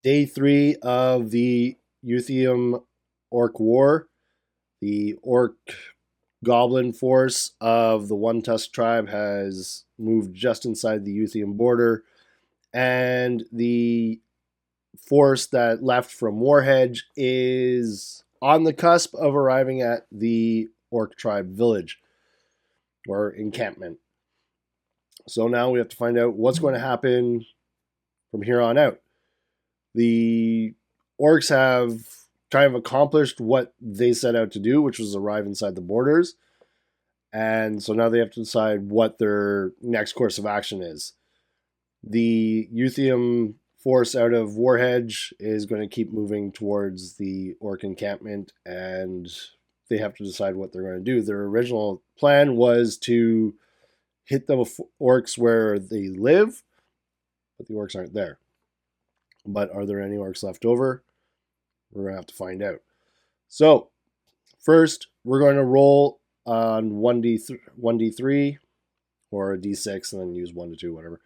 Day 3 of the Uthium Orc War. The Orc Goblin force of the One Tusk tribe has moved just inside the Uthium border, and the force that left from Warhedge is on the cusp of arriving at the Orc tribe village or encampment. So now we have to find out what's going to happen from here on out. The orcs have kind of accomplished what they set out to do, which was arrive inside the borders. And so now they have to decide what their next course of action is. The Uthium force out of Warhedge is going to keep moving towards the orc encampment, and they have to decide what they're going to do. Their original plan was to hit the orcs where they live, but the orcs aren't there. But are there any orcs left over? We're going to have to find out. So, first, we're going to roll on 1d3 or a d6 and then use 1 to 2, whatever,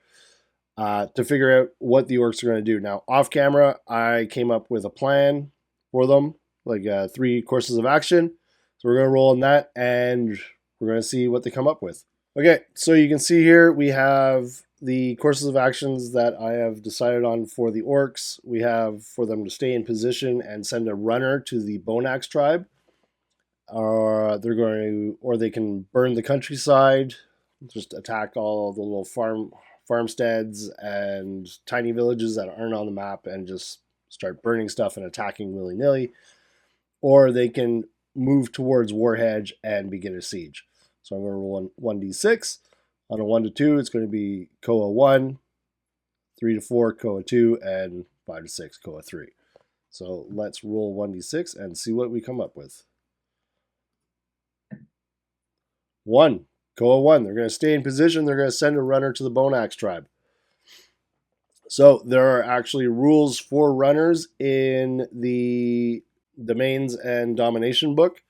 to figure out what the orcs are going to do. Now, off camera, I came up with a plan for them, like 3 courses of action. So we're going to roll on that, and we're going to see what they come up with. Okay, so you can see here we have the courses of actions that I have decided on for the orcs. We have for them to stay in position and send a runner to the Bone Axe tribe. Or they can burn the countryside, just attack all the little farmsteads and tiny villages that aren't on the map and just start burning stuff and attacking willy-nilly. Or they can move towards Warhedge and begin a siege. So I'm going to roll 1d6. On a 1 to 2, it's going to be Koa 1, 3 to 4, Koa 2, and 5 to 6, Koa 3. So let's roll 1d6 and see what we come up with. 1, Koa 1. They're going to stay in position. They're going to send a runner to the Bone Axe tribe. So there are actually rules for runners in the Domains and Domination book.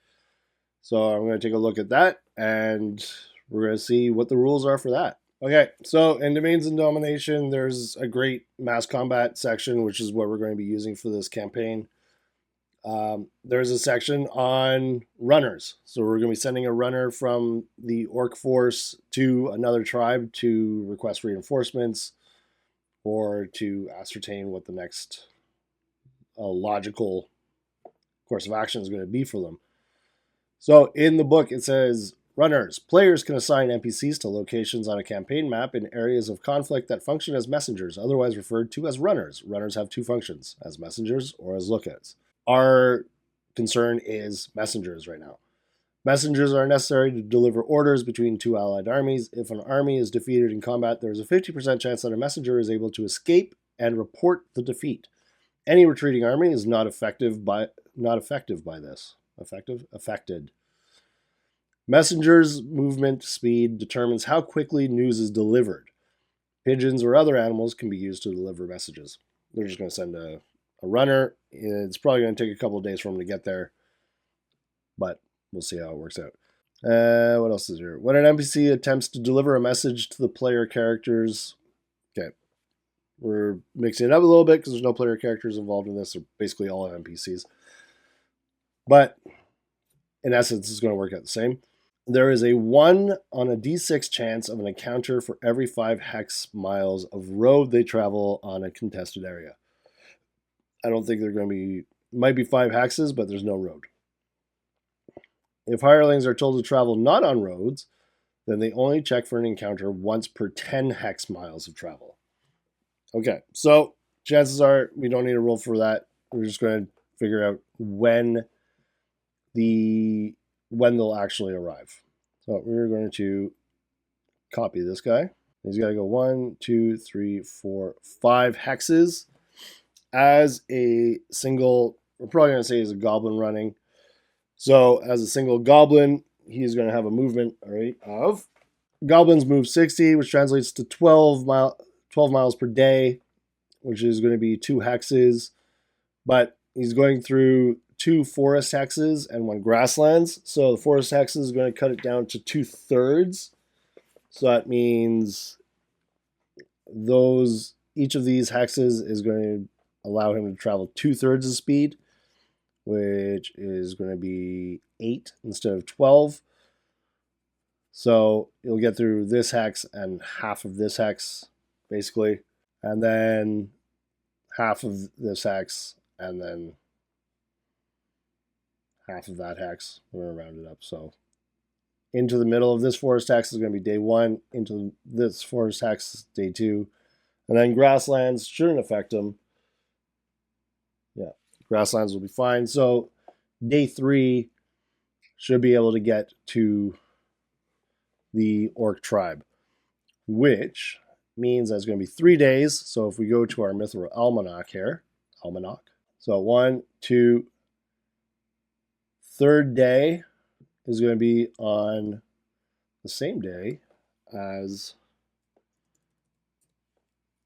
So I'm going to take a look at that, and we're going to see what the rules are for that. Okay, so in Domains and Domination, there's a great mass combat section, which is what we're going to be using for this campaign. There's a section on runners. So we're going to be sending a runner from the orc force to another tribe to request reinforcements or to ascertain what the next logical course of action is going to be for them. So in the book, it says, runners. Players can assign NPCs to locations on a campaign map in areas of conflict that function as messengers, otherwise referred to as runners. Runners have 2 functions, as messengers or as lookouts. Our concern is messengers right now. Messengers are necessary to deliver orders between 2 allied armies. If an army is defeated in combat, there is a 50% chance that a messenger is able to escape and report the defeat. Any retreating army is not affected by this. Affected. Messenger's movement speed determines how quickly news is delivered. Pigeons or other animals can be used to deliver messages. They're just going to send a runner. It's probably going to take a couple of days for them to get there, but we'll see how it works out. What else is here? When an NPC attempts to deliver a message to the player characters, okay, we're mixing it up a little bit because there's no player characters involved in this. They're basically all NPCs. But in essence, it's going to work out the same. There is a 1 on a d6 chance of an encounter for every 5 hex miles of road they travel on a contested area. I don't think they're going to be, might be 5 hexes, but there's no road. If hirelings are told to travel not on roads, then they only check for an encounter once per 10 hex miles of travel. Okay, so chances are we don't need a roll for that. We're just going to figure out when they'll actually arrive. So we're going to copy this guy. He's got to go 1, 2, 3, 4, 5 hexes as a single. We're probably going to say he's a goblin running. So as a single goblin, he's going to have a movement rate of goblins move 60, which translates to 12 miles per day, which is going to be 2 hexes. But he's going through 2 forest hexes and 1 grasslands. So the forest hexes is going to cut it down to 2/3. So that means each of these hexes is going to allow him to travel 2/3 the speed, which is going to be 8 instead of 12. So you'll get through this hex and half of this hex, basically, and then half of this hex, and then half of that hex. We're going to round it up. So into the middle of this forest hex is going to be day 1. Into this forest hex is day 2. And then grasslands shouldn't affect them. Yeah, grasslands will be fine. So day 3 should be able to get to the orc tribe, which means that's going to be 3 days. So if we go to our Mithril Almanac here, so 1, 2, 3rd day is going to be on the same day as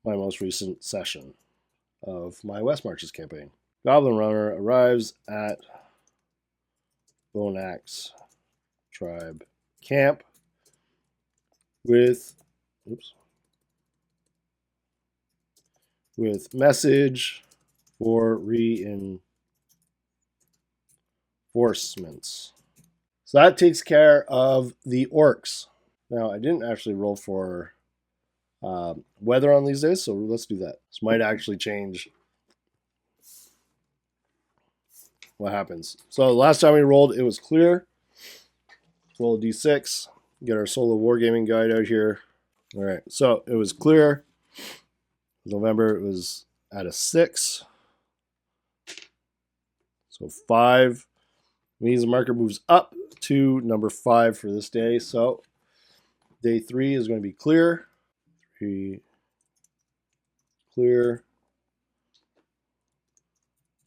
my most recent session of my West Marches campaign. Goblin Runner arrives at Bone Axe Tribe Camp with message for reinforcements. So that takes care of the orcs. Now, I didn't actually roll for weather on these days, so let's do that. This might actually change what happens. So last time we rolled, it was clear. Roll a d6. Get our solo wargaming guide out here. All right, so it was clear. November, it was at a 6. So 5 means the marker moves up to number 5 for this day. So day 3 is going to be clear. 3 clear.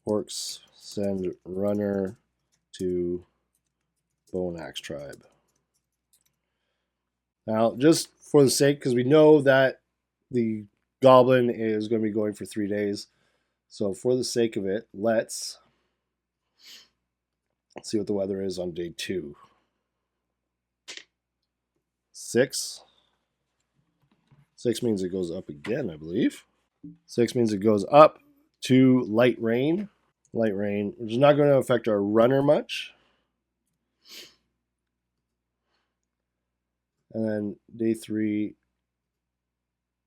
Orcs send runner to Bone Axe Tribe. Now, just for the sake, because we know that the goblin is going to be going for 3 days. So for the sake of it, let's see what the weather is on day 2. 6. 6 means it goes up again, I believe. 6 means it goes up to light rain. Light rain, which is not going to affect our runner much. And then day 3,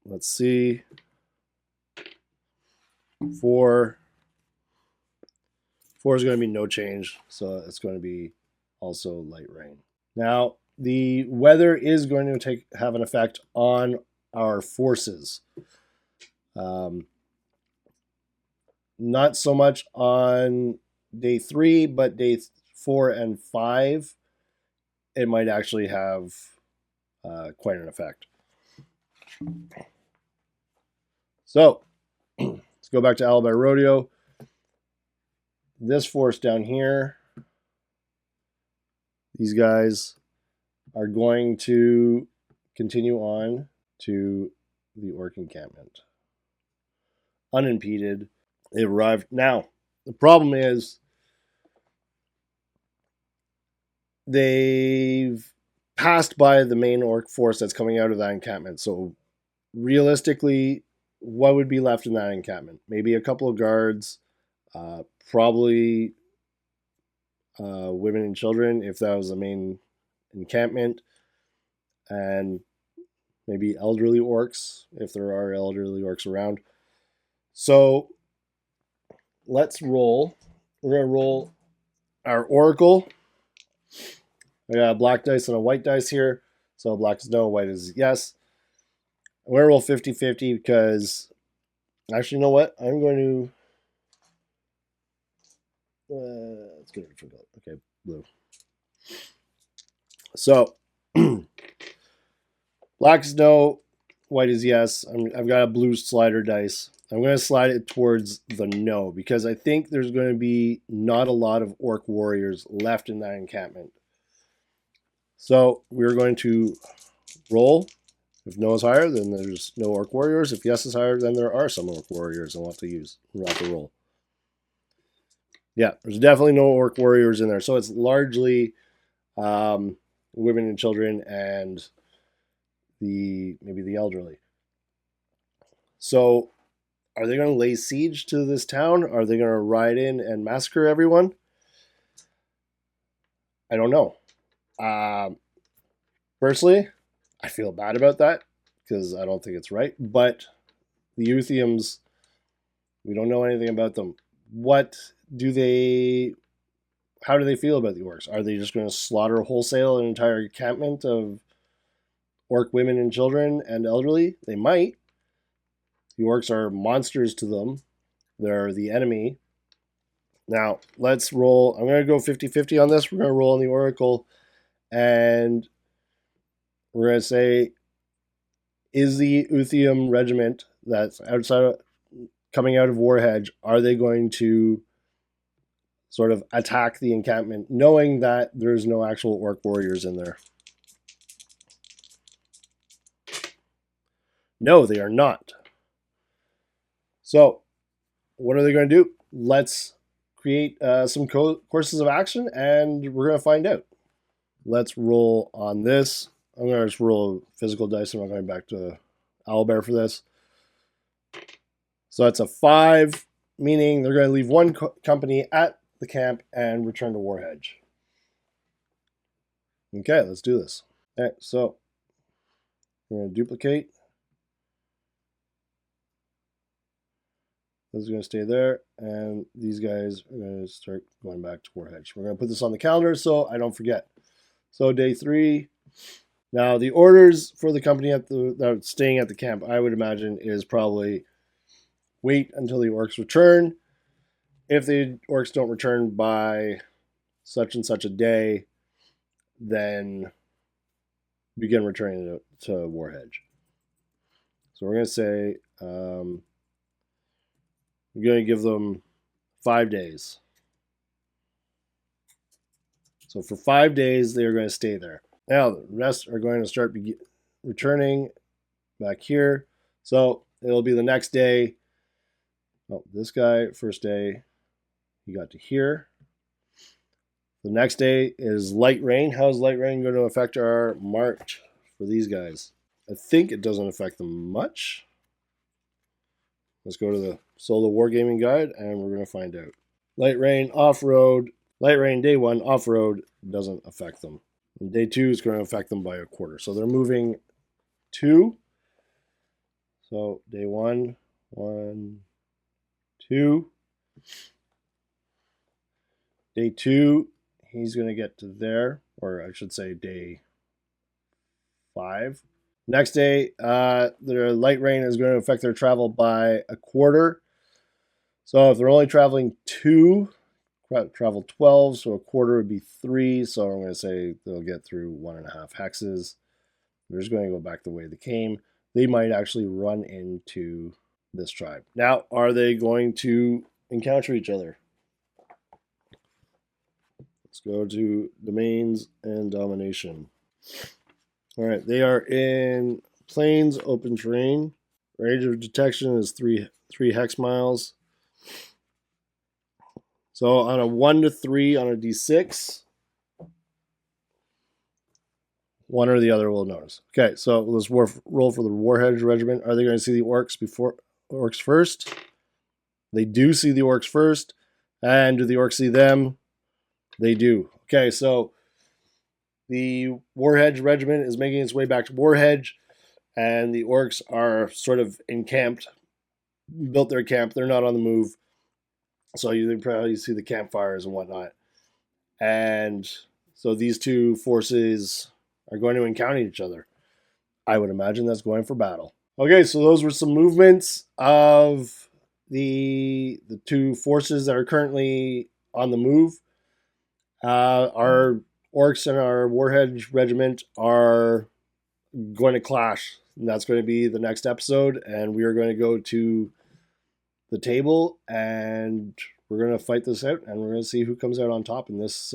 let's see. 4 is going to be no change, so it's going to be also light rain. Now, the weather is going to have an effect on our forces. Not so much on day 3, but day 4 and 5, it might actually have quite an effect. So, let's go back to Alibi Rodeo. This force down here, these guys are going to continue on to the orc encampment. Unimpeded. They arrived. Now, the problem is they've passed by the main orc force that's coming out of that encampment. So realistically, what would be left in that encampment? Maybe a couple of guards, probably women and children if that was the main encampment, and maybe elderly orcs if there are elderly orcs around. So let's roll. We're going to roll our oracle. I got a black dice and a white dice here. So black is no, white is yes. I'm going to roll 50-50 because, actually, you know what? I'm going to, let's get it for gold. Okay, blue. So, black is no, white is yes. I've got a blue slider dice. I'm going to slide it towards the no because I think there's going to be not a lot of orc warriors left in that encampment. So we're going to roll. If no is higher, then there's no orc warriors. If yes is higher, then there are some orc warriors, and we'll have to roll. Yeah, there's definitely no orc warriors in there. So it's largely women and children and maybe the elderly. So Are they going to lay siege to this town? Are they going to ride in and massacre everyone? I don't know. Personally, I feel bad about that because I don't think it's right. But the Uthiums, we don't know anything about them. How do they feel about the orcs? Are they just going to slaughter wholesale an entire encampment of orc women and children and elderly? They might. The orcs are monsters to them. They're the enemy. Now, let's roll. I'm going to go 50-50 on this. We're going to roll on the oracle, and we're going to say, is the Uthium regiment that's coming out of Warhedge, are they going to sort of attack the encampment, knowing that there's no actual orc warriors in there? No, they are not. So, what are they going to do? Let's create some courses of action, and we're going to find out. Let's roll on this. I'm going to just roll physical dice. I'm not going back to Owlbear for this. So that's a 5, meaning they're going to leave one company at the camp and return to Warhedge. Okay, let's do this. All right, so we're going to duplicate. This is going to stay there, and these guys are going to start going back to Warhedge. We're going to put this on the calendar so I don't forget. So day 3. Now the orders for the company that are staying at the camp, I would imagine, is probably wait until the orcs return. If the orcs don't return by such and such a day, then begin returning to Warhedge. So we're going to say we're going to give them 5 days. So for 5 days, they're going to stay there. Now the rest are going to start returning back here. So it'll be the next day. Oh, this guy, first day, he got to here. The next day is light rain. How is light rain going to affect our march for these guys? I think it doesn't affect them much. Let's go to the solo wargaming guide and we're going to find out. Light rain, off-road. Light rain, day 1, off-road doesn't affect them. And day 2 is going to affect them by a quarter. So they're moving 2. So day 1, 1, 2. Day 2, he's going to get to there, or I should say day 5. Next day, their light rain is going to affect their travel by a quarter. So if they're only traveling 2, travel 12, so a quarter would be 3. So I'm going to say they'll get through 1.5 hexes. They're just going to go back the way they came. They might actually run into this tribe. Now, are they going to encounter each other? Let's go to domains and domination. All right, they are in plains, open terrain. Range of detection is 3 hex miles. So on a 1 to 3 on a d6, one or the other will notice. Okay, so let's roll for the Warhedge regiment. Are they going to see the orcs first? They do see the orcs first. And do the orcs see them? They do. Okay, so the Warhedge regiment is making its way back to Warhedge, and the orcs are sort of encamped, built their camp. They're not on the move. So you probably see the campfires and whatnot. And so these two forces are going to encounter each other. I would imagine that's going for battle. Okay, so those were some movements of the two forces that are currently on the move. Our orcs and our Warhedge regiment are going to clash. And that's going to be the next episode. And we are going to go to the table and we're going to fight this out. And we're going to see who comes out on top in this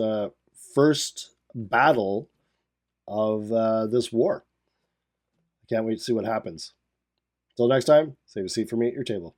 first battle of this war. I can't wait to see what happens. Until next time, save a seat for me at your table.